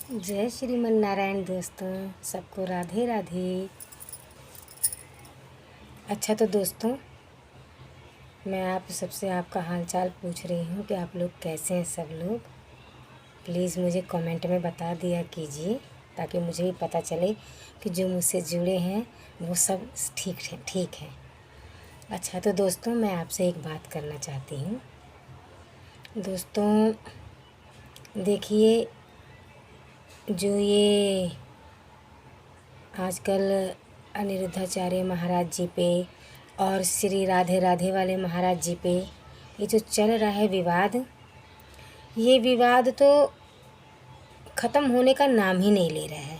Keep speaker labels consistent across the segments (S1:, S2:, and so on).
S1: जय श्रीमन नारायण दोस्तों, सबको राधे राधे। अच्छा तो दोस्तों, मैं आप सबसे आपका हालचाल पूछ रही हूँ कि आप लोग कैसे हैं। सब लोग प्लीज़ मुझे कमेंट में बता दिया कीजिए, ताकि मुझे भी पता चले कि जो मुझसे जुड़े हैं वो सब ठीक है। अच्छा तो दोस्तों, मैं आपसे एक बात करना चाहती हूँ। दोस्तों देखिए, जो ये आजकल अनिरुद्धाचार्य महाराज जी पे और श्री राधे राधे वाले महाराज जी पे ये जो चल रहा है विवाद, ये विवाद तो ख़त्म होने का नाम ही नहीं ले रहा है।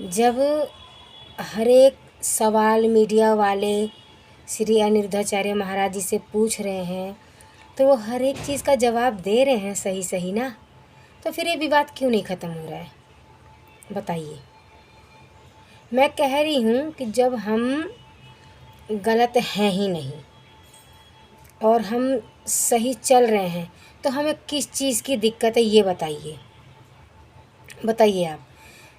S1: जब हर एक सवाल मीडिया वाले श्री अनिरुद्धाचार्य महाराज जी से पूछ रहे हैं, तो वो हर एक चीज़ का जवाब दे रहे हैं सही ना, तो फिर ये विवाद क्यों नहीं ख़त्म हो रहा है बताइए। मैं कह रही हूँ कि जब हम गलत हैं ही नहीं और हम सही चल रहे हैं, तो हमें किस चीज़ की दिक्कत है ये बताइए आप।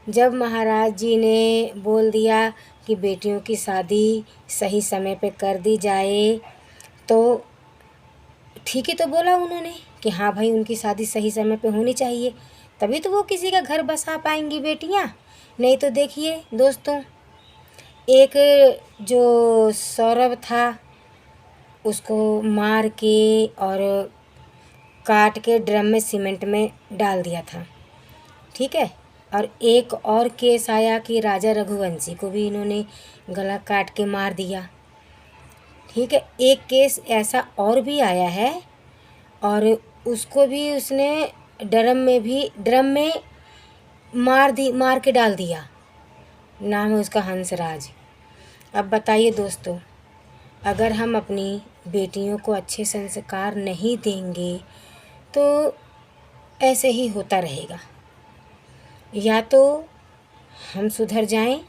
S1: जब महाराज जी ने बोल दिया कि बेटियों की शादी सही समय पे कर दी जाए, तो ठीक ही तो बोला उन्होंने कि हाँ भाई, उनकी शादी सही समय पे होनी चाहिए, तभी तो वो किसी का घर बसा पाएंगी बेटियां। नहीं तो देखिए दोस्तों, एक जो सौरभ था उसको मार के और काट के ड्रम में सीमेंट में डाल दिया था, ठीक है। और एक और केस आया कि राजा रघुवंशी को भी इन्होंने गला काट के मार दिया, ठीक है। एक केस ऐसा और भी आया है और उसको भी उसने ड्रम में मार के डाल दिया। नाम है उसका हंसराज। अब बताइए दोस्तों, अगर हम अपनी बेटियों को अच्छे संस्कार नहीं देंगे तो ऐसे ही होता रहेगा। या तो हम सुधर जाएं,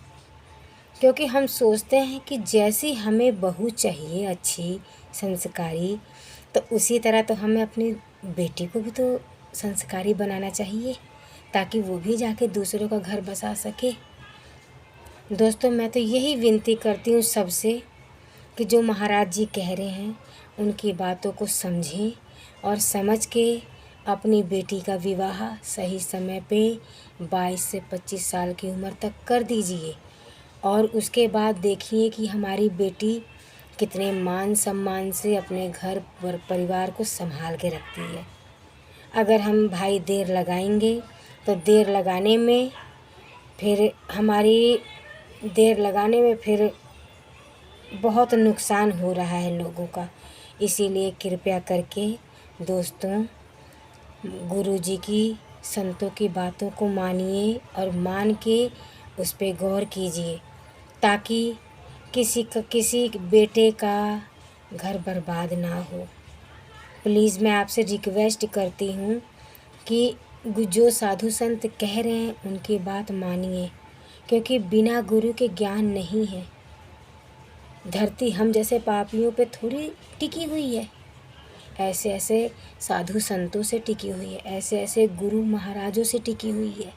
S1: क्योंकि हम सोचते हैं कि जैसी हमें बहू चाहिए अच्छी संस्कारी, तो उसी तरह तो हमें अपनी बेटी को भी तो संस्कारी बनाना चाहिए, ताकि वो भी जाके दूसरों का घर बसा सके। दोस्तों मैं तो यही विनती करती हूँ सबसे कि जो महाराज जी कह रहे हैं उनकी बातों को समझें और समझ के अपनी बेटी का विवाह सही समय पे 22 से 25 साल की उम्र तक कर दीजिए। और उसके बाद देखिए कि हमारी बेटी कितने मान सम्मान से अपने घर परिवार को संभाल के रखती है। अगर हम भाई देर लगाएंगे तो देर लगाने में फिर बहुत नुकसान हो रहा है लोगों का। इसीलिए कृपया करके दोस्तों, गुरुजी की संतों की बातों को मानिए और मान के उस पे गौर कीजिए, ताकि किसी बेटे का घर बर्बाद ना हो। प्लीज़ मैं आपसे रिक्वेस्ट करती हूँ कि जो साधु संत कह रहे हैं उनकी बात मानिए, क्योंकि बिना गुरु के ज्ञान नहीं है। धरती हम जैसे पापियों पे थोड़ी टिकी हुई है, ऐसे साधु संतों से टिकी हुई है, ऐसे गुरु महाराजों से टिकी हुई है।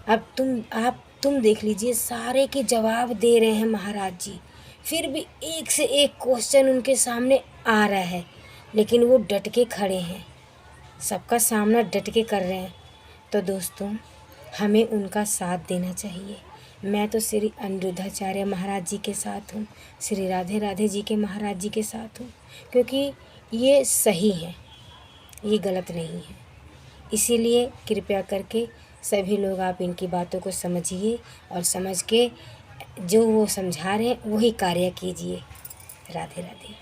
S1: अब तुम देख लीजिए, सारे के जवाब दे रहे हैं महाराज जी, फिर भी एक से एक क्वेश्चन उनके सामने आ रहा है, लेकिन वो डट के खड़े हैं, सबका सामना डट के कर रहे हैं। तो दोस्तों हमें उनका साथ देना चाहिए। मैं तो श्री अनिरुद्धाचार्य महाराज जी के साथ हूँ, श्री राधे राधे जी के महाराज जी के साथ हूँ, क्योंकि ये सही है, ये गलत नहीं है। इसीलिए कृपया करके सभी लोग आप इनकी बातों को समझिए और समझ के जो वो समझा रहे हैं वही कार्य कीजिए। राधे राधे।